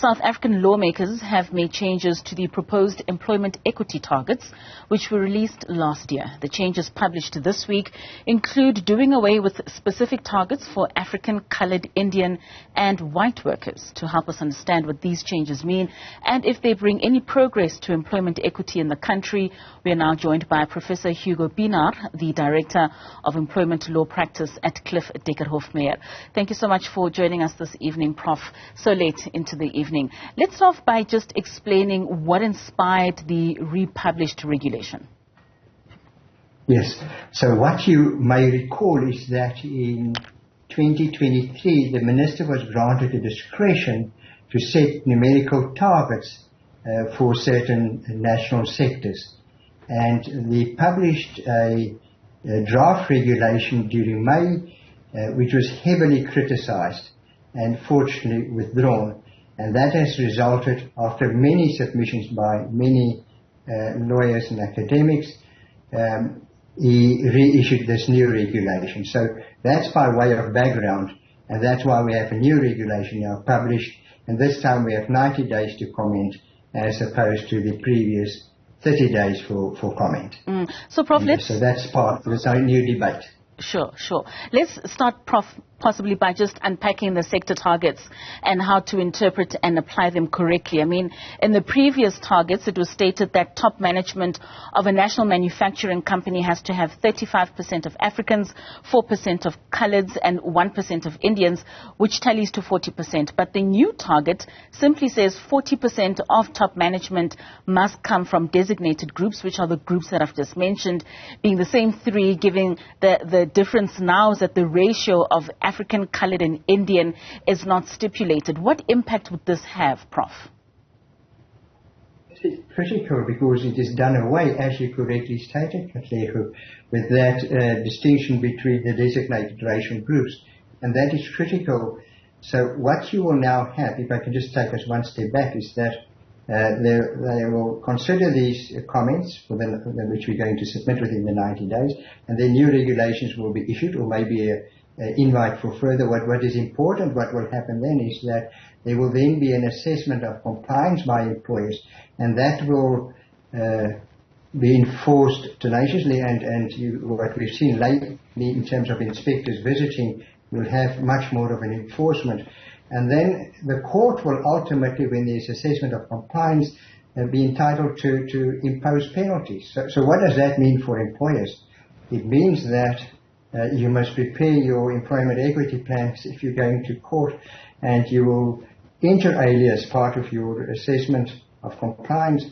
South African lawmakers have made changes to the proposed employment equity targets, which were released last year. The changes published this week include doing away with specific targets for African, coloured, Indian and white workers. To help us understand what these changes mean and if they bring any progress to employment equity in the country, we are now joined by Professor Hugo Pienaar, the Director of Employment Law Practice at Cliffe Dekker Hofmeyr. Thank you so much for joining us this evening, Prof, so late into the evening. Let's start off by just explaining what inspired the republished regulation. Yes. So what you may recall is that in 2023, the Minister was granted a discretion to set numerical targets for certain national sectors. And they published a draft regulation during May, which was heavily criticized and fortunately withdrawn. And that has resulted, after many submissions by many lawyers and academics, he reissued this new regulation. So that's by way of background, and that's why we have a new regulation now published, and this time we have 90 days to comment as opposed to the previous 30 days for comment. So, Prof, so that's part of this new debate. Sure. Let's start, Prof, possibly by just unpacking the sector targets and how to interpret and apply them correctly. I mean, in the previous targets, it was stated that top management of a national manufacturing company has to have 35% of Africans, 4% of coloureds and 1% of Indians, which tallies to 40%. But the new target simply says 40% of top management must come from designated groups, which are the groups that I've just mentioned, being the same three, giving the difference now is that the ratio of African, coloured and Indian is not stipulated. What impact would this have, Prof? It's critical because it is done away, as you correctly stated, with that distinction between the designated racial groups. And that is critical. So what you will now have, if I can just take us one step back, is that they will consider these comments, which we're going to submit within the 90 days, and then new regulations will be issued, or maybe an invite for further. What is important, what will happen then is that there will then be an assessment of compliance by employers, and that will be enforced tenaciously, and what we've seen lately in terms of inspectors visiting will have much more of an enforcement. And then the court will ultimately, when there's assessment of compliance, be entitled to impose penalties. So what does that mean for employers? It means that you must prepare your employment equity plans if you're going to court, and you will, inter alia, as part of your assessment of compliance,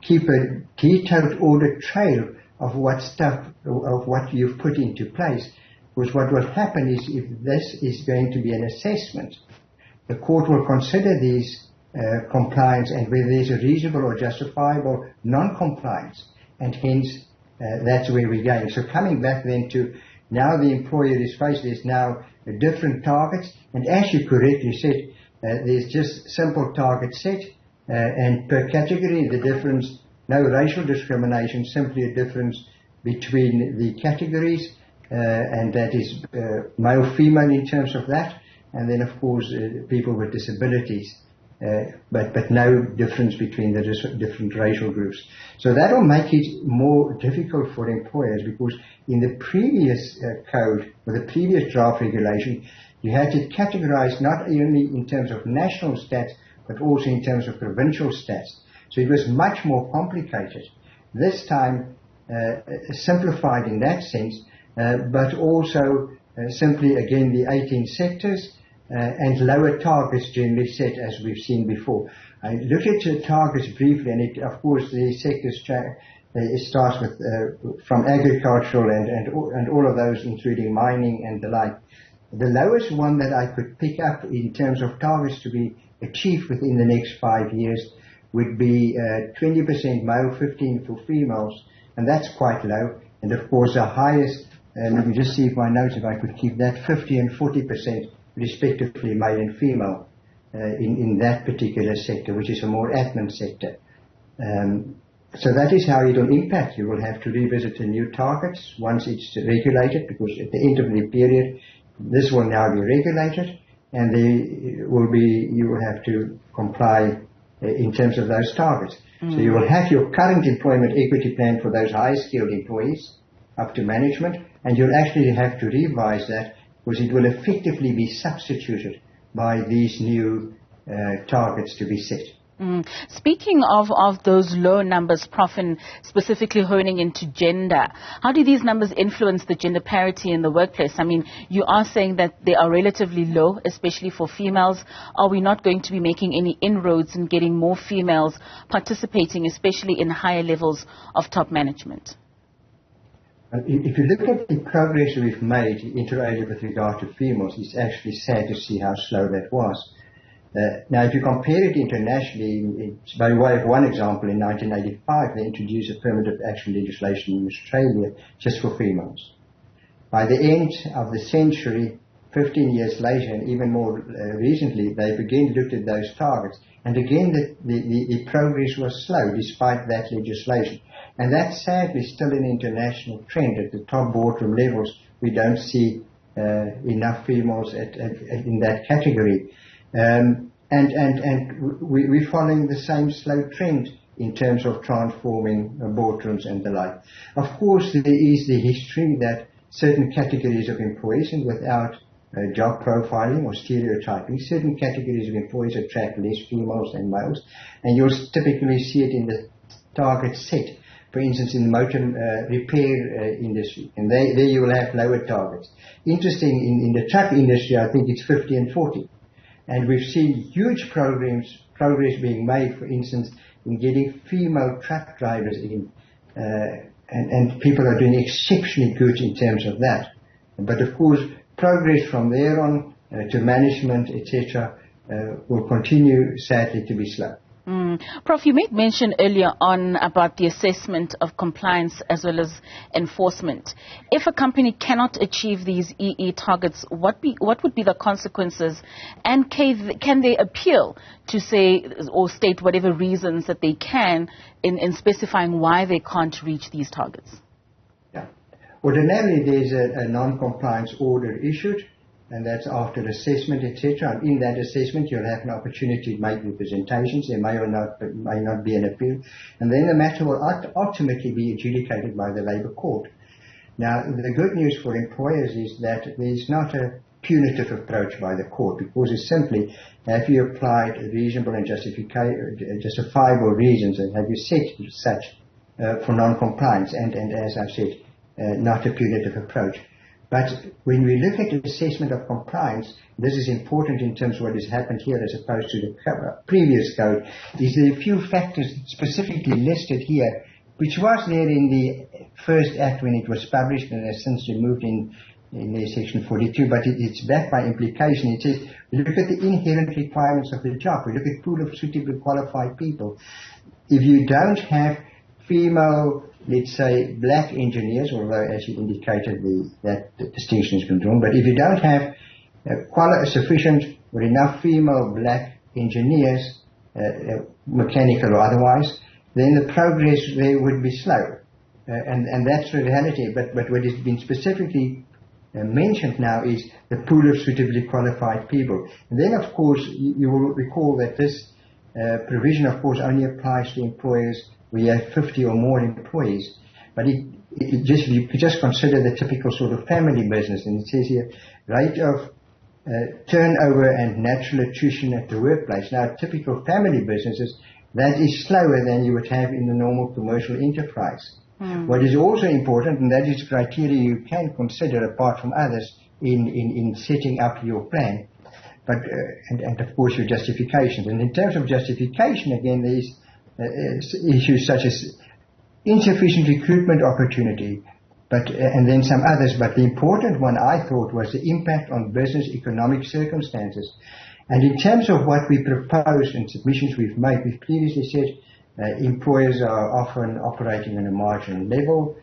keep a detailed audit trail of what you've put into place. Because what will happen is, if this is going to be an assessment, the court will consider these compliance and whether there's a reasonable or justifiable non-compliance, and hence that's where we're going. So coming back then to now the employer is faced, there's now different targets, and as you correctly said, there's just simple target set, and per category the difference, no racial discrimination, simply a difference between the categories. And that is male-female in terms of that, and then of course people with disabilities, but no difference between the different racial groups. So that will make it more difficult for employers, because in the previous code, or the previous draft regulation, you had to categorize not only in terms of national stats, but also in terms of provincial stats. So it was much more complicated. This time, simplified in that sense, but also simply, again, the 18 sectors and lower targets generally set, as we've seen before. I looked at the targets briefly, and of course the sectors it starts with from agricultural and all of those, including mining and the like. The lowest one that I could pick up in terms of targets to be achieved within the next 5 years would be 20% male, 15% for females, and that's quite low. And of course the highest, let me just see if my notes, if I could keep that, 50% and 40% respectively male and female in that particular sector, which is a more admin sector. So that is how it will impact. You will have to revisit the new targets once it's regulated, because at the end of the period, this will now be regulated, and you will have to comply in terms of those targets. So you will have your current employment equity plan for those high-skilled employees up to management, and you'll actually have to revise that because it will effectively be substituted by these new targets to be set. Speaking of those low numbers, Prof, and specifically honing into gender, how do these numbers influence the gender parity in the workplace? I mean, you are saying that they are relatively low, especially for females. Are we not going to be making any inroads in getting more females participating, especially in higher levels of top management? If you look at the progress we've made inter alia with regard to females, it's actually sad to see how slow that was. Now, if you compare it internationally, by way of one example, in 1985, they introduced affirmative action legislation in Australia just for females. By the end of the century, 15 years later, and even more recently, they've again looked at those targets. And again, the progress was slow despite that legislation. And that's sadly still an international trend. At the top boardroom levels, we don't see enough females in that category. And we're following the same slow trend in terms of transforming boardrooms and the like. Of course, there is the history that certain categories of employees, and without job profiling or stereotyping, certain categories of employees attract less females than males, and you'll typically see it in the target set. For instance, in the motor repair industry, and there you will have lower targets. Interesting, in the truck industry, I think it's 50 and 40. And we've seen huge progress being made, for instance, in getting female truck drivers in, and people are doing exceptionally good in terms of that. But of course, progress from there on to management, etc., will continue, sadly, to be slow. Prof, you made mention earlier on about the assessment of compliance as well as enforcement. If a company cannot achieve these EE targets, what would be the consequences? And can they appeal to say or state whatever reasons that they can in specifying why they can't reach these targets? Yeah. Ordinarily, there's a non-compliance order issued, and that's after assessment, etc. And in that assessment, you'll have an opportunity to make representations. There may not be an appeal. And then the matter will ultimately be adjudicated by the Labour Court. Now, the good news for employers is that there's not a punitive approach by the court, because it's simply, have you applied reasonable and justifiable reasons, and have you set such for non-compliance? And as I've said, not a punitive approach. But when we look at the assessment of compliance, this is important in terms of what has happened here as opposed to the previous code, is there are a few factors specifically listed here, which was there in the first act when it was published and has since removed in their section 42, but it's backed by implication. It says, we look at the inherent requirements of the job. We look at pool of suitably qualified people. If you don't have female, let's say, black engineers, although as you indicated that the distinction has been drawn, but if you don't have sufficient or enough female black engineers, mechanical or otherwise, then the progress there would be slow. And that's the reality. But what has been specifically mentioned now is the pool of suitably qualified people. And then, of course, you will recall that this provision, of course, only applies to employers where you have 50 or more employees. But you could just consider the typical sort of family business. And it says here, rate of turnover and natural attrition at the workplace. Now, typical family businesses, that is slower than you would have in the normal commercial enterprise. What is also important, and that is criteria you can consider apart from others in setting up your plan, but and of course your justifications. And in terms of justification, again, there is issues such as insufficient recruitment opportunity, and then some others. But the important one, I thought, was the impact on business economic circumstances. And in terms of what we proposed and submissions we've made, we've previously said employers are often operating on a marginal level.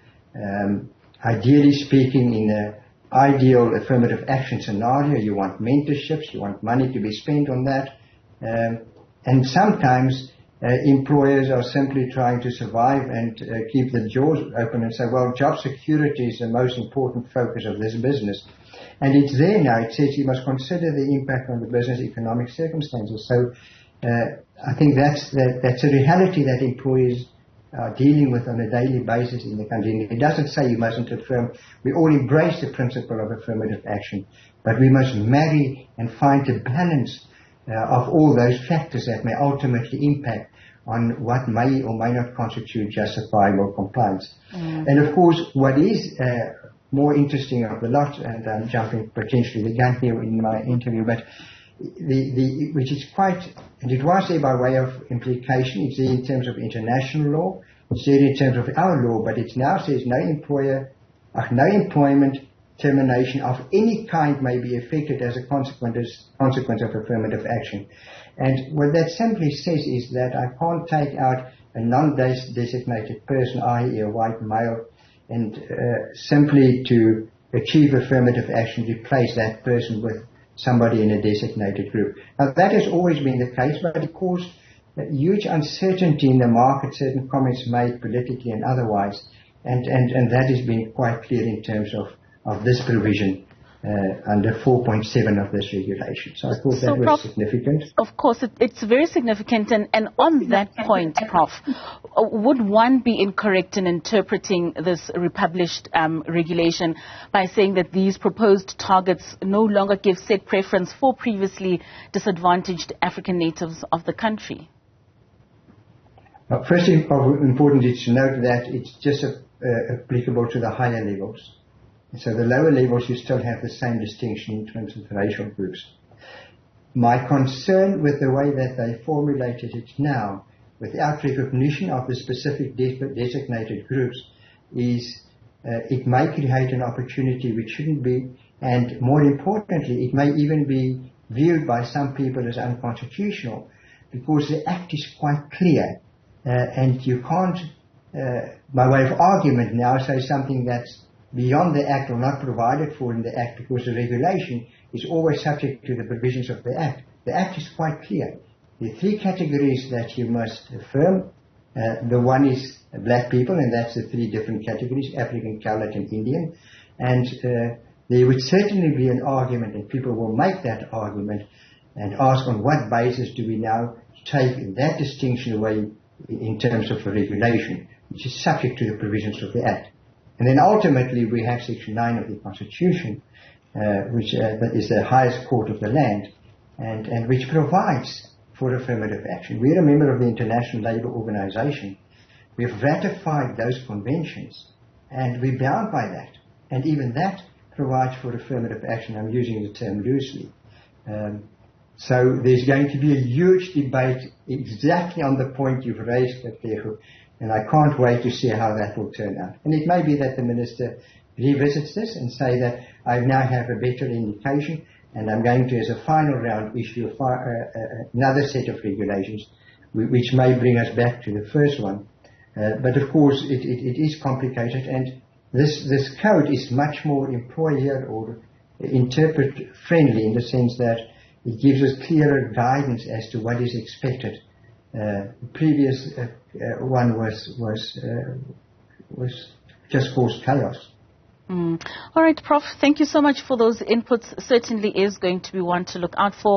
Ideally speaking, in an ideal affirmative action scenario, you want mentorships, you want money to be spent on that. And sometimes employers are simply trying to survive and keep the jaws open and say, well, job security is the most important focus of this business. And it's there now. It says you must consider the impact on the business economic circumstances. So I think that's a reality that employers are dealing with on a daily basis in the country. And it doesn't say you mustn't affirm. We all embrace the principle of affirmative action, but we must marry and find a balance of all those factors that may ultimately impact on what may or may not constitute justifiable compliance. And of course, what is more interesting of the lot, and I'm jumping potentially the gun here in my interview, but which is quite, and it was there by way of implication, it's there in terms of international law, it's there in terms of our law, but it now says no employment termination of any kind may be affected as a consequence of affirmative action. And what that simply says is that I can't take out a non-designated person, i.e. a white male, and simply to achieve affirmative action replace that person with somebody in a designated group. Now that has always been the case, but it caused huge uncertainty in the market, certain comments made politically and otherwise, and that has been quite clear in terms of this provision under 4.7 of this regulation. So I thought that was Prof, significant. Of course, it's very significant. And on that point, Prof, would one be incorrect in interpreting this republished regulation by saying that these proposed targets no longer give set preference for previously disadvantaged African natives of the country? First important is to note that it's just applicable to the higher levels. So the lower levels, you still have the same distinction in terms of racial groups. My concern with the way that they formulated it now, without recognition of the specific designated groups, is it may create an opportunity which shouldn't be, and more importantly, it may even be viewed by some people as unconstitutional, because the Act is quite clear, and you can't, by way of argument now, say something that's beyond the Act or not provided for in the Act, because the regulation is always subject to the provisions of the Act. The Act is quite clear. The three categories that you must affirm, the one is black people, and that's the three different categories, African, Colored, and Indian. And there would certainly be an argument, and people will make that argument and ask on what basis do we now take that distinction away in terms of a regulation, which is subject to the provisions of the Act. And then ultimately we have Section 9 of the Constitution, which is the highest court of the land, and which provides for affirmative action. We're a member of the International Labour Organization. We've ratified those conventions, and we're bound by that. And even that provides for affirmative action. I'm using the term loosely. So there's going to be a huge debate exactly on the point you've raised, Cliffe, and I can't wait to see how that will turn out. And it may be that the Minister revisits this and say that I now have a better indication, and I'm going to, as a final round, issue another set of regulations, which may bring us back to the first one. But of course, it is complicated, and this code is much more employer or interpret friendly in the sense that it gives us clearer guidance as to what is expected. The previous one was just caused chaos. All right, Prof, thank you so much for those inputs. Certainly is going to be one to look out for.